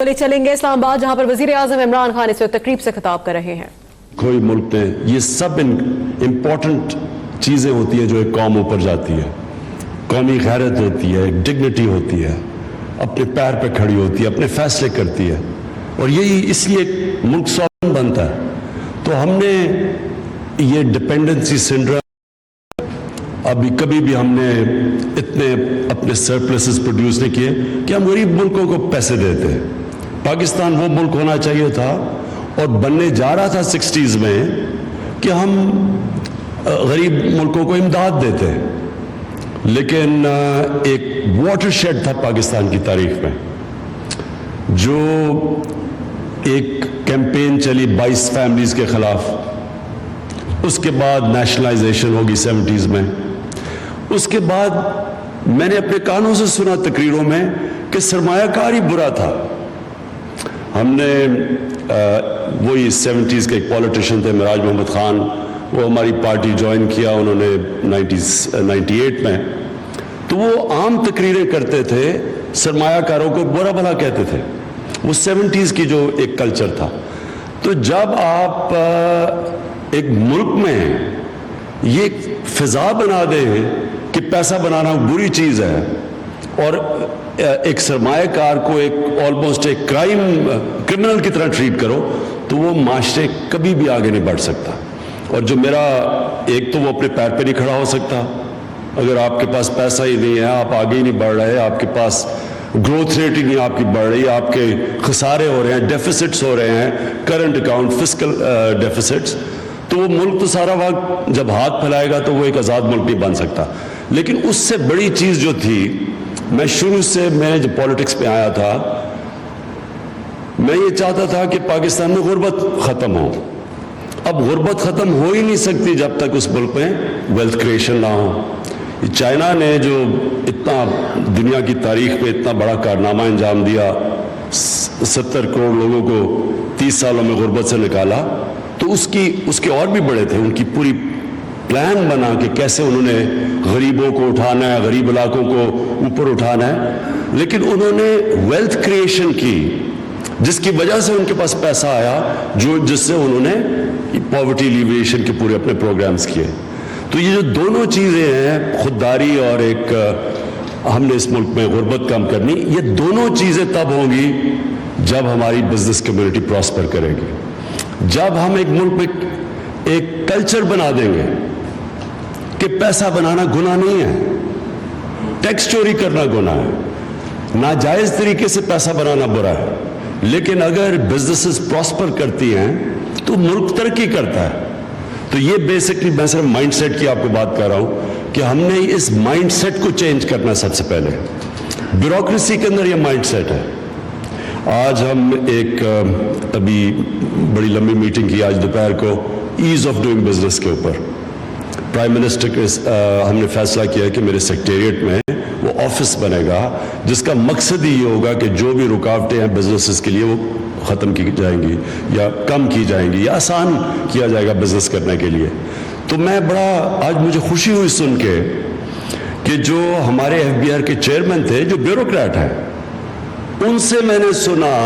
چلے چلیں گے اسلام آباد جہاں پر وزیر اعظم عمران خان اس وقت تقریب سے خطاب کر رہے ہیں۔ کوئی ملک میں یہ سب امپورٹنٹ چیزیں ہوتی ہیں جو ایک قوم اوپر جاتی ہے۔ قومی غیرت ہوتی ہے، ڈگنیٹی ہوتی ہے، اپنے پیر پہ کھڑی ہوتی ہے، اپنے فیصلے کرتی ہے، اور یہی اس لیے ایک ملک سوورن بنتا ہے۔ تو ہم نے یہ ڈپینڈنسی سنڈروم ابھی کبھی بھی ہم نے اتنے اپنے سرپلسز پروڈیوس نہیں کیے کہ ہم غریب ملکوں کو پیسے دیتے ہیں۔ پاکستان وہ ملک ہونا چاہیے تھا اور بننے جا رہا تھا 60s میں کہ ہم غریب ملکوں کو امداد دیتے ہیں، لیکن ایک واٹر شیڈ تھا پاکستان کی تاریخ میں جو ایک کیمپین چلی 22 فیملیز کے خلاف، اس کے بعد نیشنلائزیشن ہوگی 70s میں، اس کے بعد میں نے اپنے کانوں سے سنا تقریروں میں کہ سرمایہ کاری برا تھا۔ ہم نے وہی 70s کے ایک پولیٹیشین تھے معراج محمد خان، وہ ہماری پارٹی جوائن کیا انہوں نے 98 میں، تو وہ عام تقریریں کرتے تھے، سرمایہ کاروں کو برا بھلا کہتے تھے۔ وہ 70s کی جو ایک کلچر تھا۔ تو جب آپ ایک ملک میں یہ فضا بنا دیں کہ پیسہ بنانا بری چیز ہے اور ایک سرمایہ کار کو ایک آلموسٹ ایک کرمنل کی طرح ٹریٹ کرو، تو وہ معاشرے کبھی بھی آگے نہیں بڑھ سکتا۔ اور جو میرا ایک تو وہ اپنے پیر پہ نہیں کھڑا ہو سکتا اگر آپ کے پاس پیسہ ہی نہیں ہے، آپ آگے ہی نہیں بڑھ رہے، آپ کے پاس گروتھ ریٹ ہی نہیں آپ کی بڑھ رہی، آپ کے خسارے ہو رہے ہیں، ڈیفیسٹس ہو رہے ہیں، کرنٹ اکاؤنٹ فسکل ڈیفیسٹس، تو وہ ملک تو سارا وقت جب ہاتھ پھیلائے گا تو وہ ایک آزاد ملک نہیں بن سکتا۔ لیکن اس سے بڑی چیز جو تھی، میں شروع سے میں جب پالیٹکس پہ آیا تھا میں یہ چاہتا تھا کہ پاکستان میں غربت ختم ہو۔ اب غربت ختم ہو ہی نہیں سکتی جب تک اس ملک میں ویلتھ کریشن نہ ہو۔ چائنا نے جو اتنا دنیا کی تاریخ میں اتنا بڑا کارنامہ انجام دیا، 70 کروڑ لوگوں کو 30 سالوں میں غربت سے نکالا، تو اس کے اور بھی بڑے تھے، ان کی پوری پلان بنا کہ کیسے انہوں نے غریبوں کو اٹھانا ہے، غریب علاقوں کو اوپر اٹھانا ہے، لیکن انہوں نے ویلتھ کریشن کی جس کی وجہ سے ان کے پاس پیسہ آیا، جس سے انہوں نے پاورٹی ایلیویشن کے پورے اپنے پروگرامز کیے۔ تو یہ جو دونوں چیزیں ہیں، خودداری اور ایک ہم نے اس ملک میں غربت کم کرنی، یہ دونوں چیزیں تب ہوں گی جب ہماری بزنس کمیونٹی پراسپر کرے گی۔ جب ہم ایک ملک میں ایک کلچر بنا دیں گے کہ پیسہ بنانا گناہ نہیں ہے، ٹیکس چوری کرنا گناہ ہے، ناجائز طریقے سے پیسہ بنانا برا ہے، لیکن اگر بزنسز پراسپر کرتی ہیں تو ملک ترقی کرتا ہے۔ تو یہ بیسکلی میں صرف مائنڈ سیٹ کی آپ کو بات کر رہا ہوں کہ ہم نے اس مائنڈ سیٹ کو چینج کرنا سب سے پہلے۔ بیوروکریسی کے اندر یہ مائنڈ سیٹ ہے۔ آج ہم ایک ابھی بڑی لمبی میٹنگ کی آج دوپہر کو ایز آف ڈوئنگ بزنس کے اوپر۔ پرائم منسٹر کے ہم نے فیصلہ کیا کہ میرے سیکریٹریٹ میں وہ آفس بنے گا جس کا مقصد ہی یہ ہوگا کہ جو بھی رکاوٹیں ہیں بزنسز کے لیے وہ ختم کی جائیں گی یا کم کی جائیں گی یا آسان کیا جائے گا بزنس کرنے کے لیے۔ تو میں آج مجھے خوشی ہوئی سن کے کہ جو ہمارے FBR کے چیئرمین تھے جو بیوروکریٹ ہیں، ان سے میں نے سنا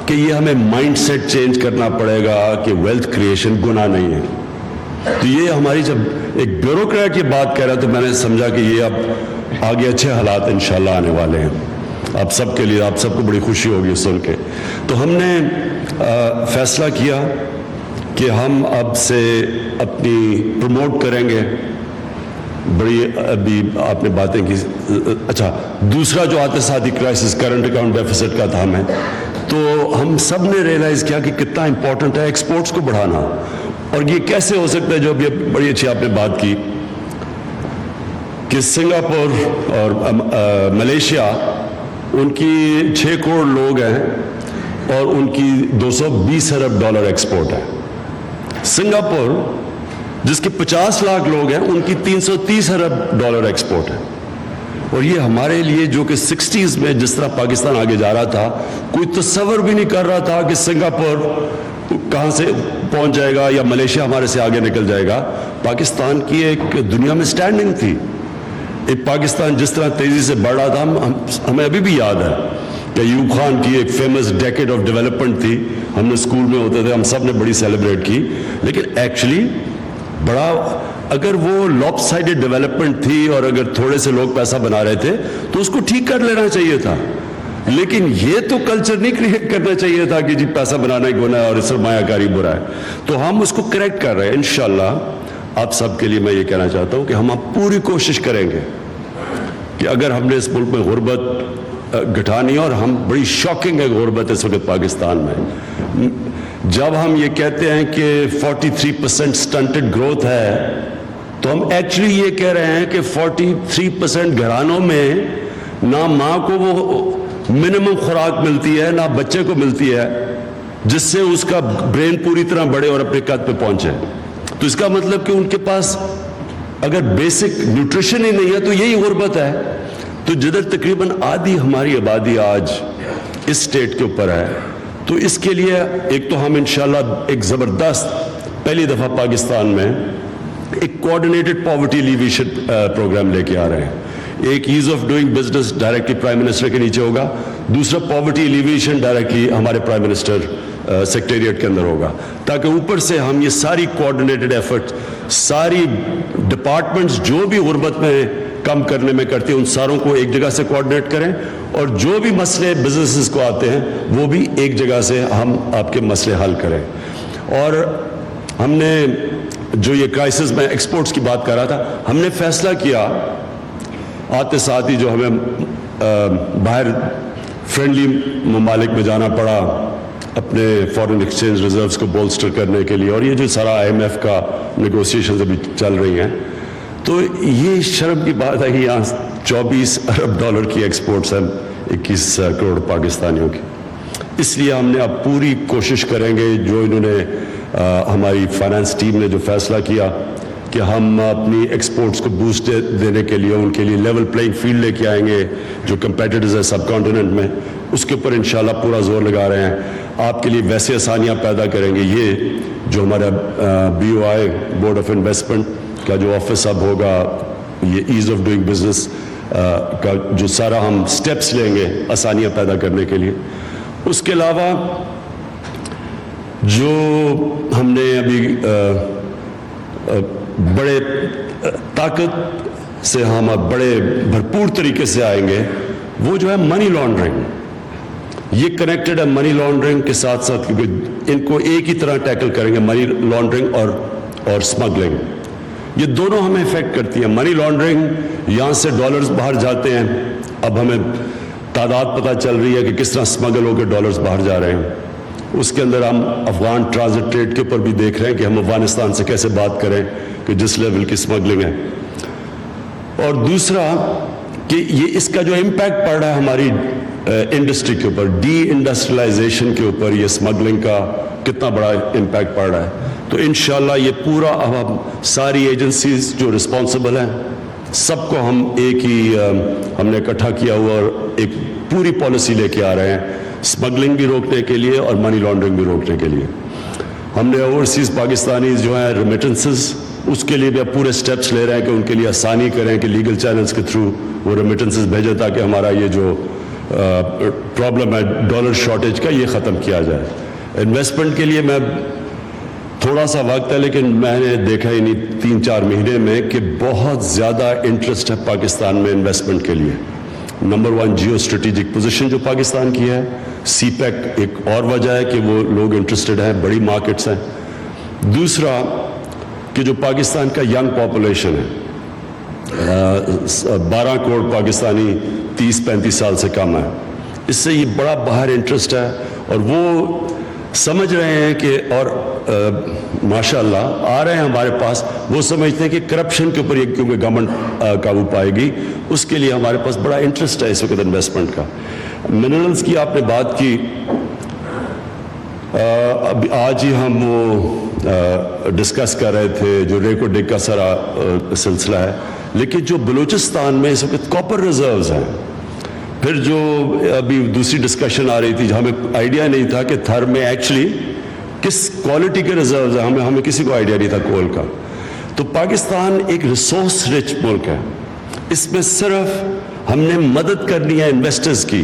کہ یہ ہمیں مائنڈ سیٹ چینج کرنا پڑے گا کہ ویلتھ کریشن گناہ نہیں ہے۔ تو یہ ہماری جب ایک بیوروکریٹ یہ بات کہہ رہا تو میں نے سمجھا کہ یہ اب آگے اچھے حالات انشاءاللہ آنے والے ہیں آپ سب کے لیے، آپ سب کو بڑی خوشی ہوگی سن کے۔ تو ہم نے فیصلہ کیا کہ ہم اب سے اپنی پروموٹ کریں گے بڑی، ابھی آپ نے باتیں کی۔ اچھا، دوسرا جو آتے ساتھی کرائسس کرنٹ اکاؤنٹ ڈیفیسٹ کا تھا ہمیں، تو ہم سب نے ریئلائز کیا کہ کتنا امپورٹنٹ ہے ایکسپورٹس کو بڑھانا، اور یہ کیسے ہو سکتا ہے، جو ابھی بڑی اچھی آپ نے بات کی کہ سنگاپور اور ملیشیا، ان کی 6 کروڑ لوگ ہیں اور ان کی $220 ارب ایکسپورٹ ہے۔ سنگاپور جس کے 50 لاکھ لوگ ہیں، ان کی $330 ارب ایکسپورٹ ہے، اور یہ ہمارے لیے جو کہ 60s میں جس طرح پاکستان آگے جا رہا تھا، کوئی تصور بھی نہیں کر رہا تھا کہ سنگاپور کہاں سے پہنچ جائے گا یا ملیشیا ہمارے سے آگے نکل جائے گا۔ پاکستان کی ایک دنیا میں سٹینڈنگ تھی، ایک پاکستان جس طرح تیزی سے بڑھ رہا تھا، ہمیں ابھی بھی یاد ہے کہ ایوب خان کی ایک فیمس ڈیکیڈ آف ڈیولپمنٹ تھی, ہم نے اسکول میں ہوتے تھے, ہم سب نے بڑی سیلیبریٹ کی, لیکن ایکچولی بڑا اگر وہ لاپ سائڈڈ ڈیولپمنٹ تھی اور اگر تھوڑے سے لوگ پیسہ بنا رہے تھے تو اس کو ٹھیک کر لینا چاہیے تھا. لیکن یہ تو کلچر نہیں کریٹ کرنا چاہیے تھا کہ جی پیسہ بنانا ہی گناہ ہے اور سرمایہ کاری برا ہے. تو ہم اس کو کریکٹ کر رہے ہیں انشاءاللہ. آپ سب کے لیے میں یہ کہنا چاہتا ہوں کہ ہم پوری کوشش کریں گے کہ اگر ہم نے اس ملک میں غربت گھٹانی, اور ہم بڑی شاکنگ ہے غربت اس وقت پاکستان میں. جب ہم یہ کہتے ہیں کہ 43% سٹنٹڈ گروتھ ہے تو ہم ایکچولی یہ کہہ رہے ہیں کہ 43% گھرانوں میں نہ ماں کو وہ منیمم خوراک ملتی ہے نہ بچے کو ملتی ہے جس سے اس کا برین پوری طرح بڑھے اور اپنے قد پہ پہنچے. تو اس کا مطلب کہ ان کے پاس اگر بیسک نیوٹریشن ہی نہیں ہے تو یہی غربت ہے. تو جدھر تقریباً آدھی ہماری آبادی آج اس سٹیٹ کے اوپر ہے, تو اس کے لیے ایک تو ہم انشاءاللہ ایک زبردست پہلی دفعہ پاکستان میں ایک کوآرڈینیٹڈ پاورٹی ایلیویشن پروگرام لے کے آ رہے ہیں. ایک as of doing business directly prime minister کے نیچے ہوگا, دوسرا پاورٹی ایلیویشن ڈائریکٹلی ہمارے پرائم منسٹر سیکریٹریٹ کے اندر ہوگا, تاکہ اوپر سے ہم یہ ساری کوآرڈینیٹڈ ایفرٹ, ساری ڈپارٹمنٹس جو بھی غربت میں کم کرنے میں کرتے ہیں ان ساروں کو ایک جگہ سے کوآرڈینیٹ کریں, اور جو بھی مسئلے بزنسز کو آتے ہیں وہ بھی ایک جگہ سے ہم آپ کے مسئلے حل کریں. اور ہم نے جو یہ کرائسس میں ایکسپورٹس کی بات کر رہا تھا, ہم نے فیصلہ کیا آتے ساتھ ہی جو ہمیں باہر فرینڈلی ممالک میں جانا پڑا اپنے فارن ایکسچینج ریزروز کو بولسٹر کرنے کے لیے, اور یہ جو سارا IMF کا نیگوسیشنز ابھی چل رہی ہیں, تو یہ شرم کی بات ہے کہ یہاں 24 ارب ڈالر کی ایکسپورٹس ہیں 21 کروڑ پاکستانیوں کی. اس لیے ہم نے اب پوری کوشش کریں گے, جو انہوں نے ہماری فائنانس ٹیم نے جو فیصلہ کیا کہ ہم اپنی ایکسپورٹس کو بوسٹ دینے کے لیے ان کے لیے لیول پلینگ فیلڈ لے کے آئیں گے جو کمپیٹیٹرز ہیں سب کانٹیننٹ میں, اس کے اوپر انشاءاللہ پورا زور لگا رہے ہیں. آپ کے لیے ویسے آسانیاں پیدا کریں گے. یہ جو ہمارا BOI بورڈ آف انویسٹمنٹ کا جو آفس اب ہوگا, یہ ایز آف ڈوئنگ بزنس کا جو سارا ہم سٹیپس لیں گے آسانیاں پیدا کرنے کے لیے. اس کے علاوہ جو ہم نے ابھی بڑے طاقت سے ہم اب بڑے بھرپور طریقے سے آئیں گے, وہ جو ہے منی لانڈرنگ. یہ کنیکٹڈ ہے منی لانڈرنگ کے ساتھ ساتھ, کیونکہ ان کو ایک ہی طرح ٹیکل کریں گے, منی لانڈرنگ اور اسمگلنگ. یہ دونوں ہمیں افیکٹ کرتی ہیں. منی لانڈرنگ, یہاں سے ڈالرز باہر جاتے ہیں, اب ہمیں تعداد پتہ چل رہی ہے کہ کس طرح اسمگل ہو کے ڈالرز باہر جا رہے ہیں. اس کے اندر ہم افغان ٹرانزٹ ٹریڈ کے اوپر بھی دیکھ رہے ہیں کہ ہم افغانستان سے کیسے بات کریں کہ جس لیول کی اسمگلنگ ہے. اور دوسرا کہ یہ اس کا جو امپیکٹ پڑ رہا ہے ہماری انڈسٹری کے اوپر, ڈی انڈسٹریلائزیشن کے اوپر, یہ اسمگلنگ کا کتنا بڑا امپیکٹ پڑ رہا ہے. تو انشاءاللہ یہ پورا اب ہم ساری ایجنسیز جو رسپانسبل ہیں سب کو ہم ایک ہی ہم نے اکٹھا کیا ہوا اور ایک پوری پالیسی لے کے آ رہے ہیں, اسمگلنگ بھی روکنے کے لیے اور منی لانڈرنگ بھی روکنے کے لیے. ہم نے اوورسیز پاکستانیز جو ہیں ریمیٹنسز, اس کے لیے بھی اب پورے سٹیپس لے رہے ہیں کہ ان کے لیے آسانی کریں کہ لیگل چینلز کے تھرو وہ ریمیٹنسز بھیجیں, تاکہ ہمارا یہ جو پرابلم ہے ڈالر شارٹیج کا یہ ختم کیا جائے. انویسٹمنٹ کے لیے میں تھوڑا سا وقت ہے, لیکن میں نے دیکھا ہی نہیں 3-4 مہینے میں کہ بہت زیادہ انٹرسٹ ہے پاکستان میں انویسٹمنٹ کے لیے. نمبر 1 جیو اسٹریٹجک پوزیشن جو پاکستان کی ہے, سی پیک ایک اور وجہ ہے کہ وہ لوگ انٹرسٹڈ ہیں, بڑی مارکیٹس ہیں. دوسرا کہ جو پاکستان کا ینگ پاپولیشن ہے, 12 کروڑ پاکستانی 30-35 سال سے کم ہے, اس سے یہ بڑا باہر انٹرسٹ ہے. اور وہ سمجھ رہے ہیں کہ اور ماشاءاللہ آ رہے ہیں ہمارے پاس, وہ سمجھتے ہیں کہ کرپشن کے اوپر یہ کیونکہ گورنمنٹ قابو پائے گی, اس کے لیے ہمارے پاس بڑا انٹرسٹ ہے اس وقت انویسٹمنٹ کا. منرلز کی آپ نے بات کی, اب آج ہی ہم وہ ڈسکس کر رہے تھے جو ریکو ڈگ کا سارا سلسلہ ہے, لیکن جو بلوچستان میں اس وقت کاپر ریزروز ہیں, پھر جو ابھی دوسری ڈسکشن آ رہی تھی, ہمیں آئیڈیا نہیں تھا کہ تھر میں ایکچولی کس کوالٹی کے ریزروز ہیں, ہمیں کسی کو آئیڈیا نہیں تھا کول کا. تو پاکستان ایک ریسورس رچ ملک ہے, اس میں صرف ہم نے مدد کرنی ہے انویسٹرز کی.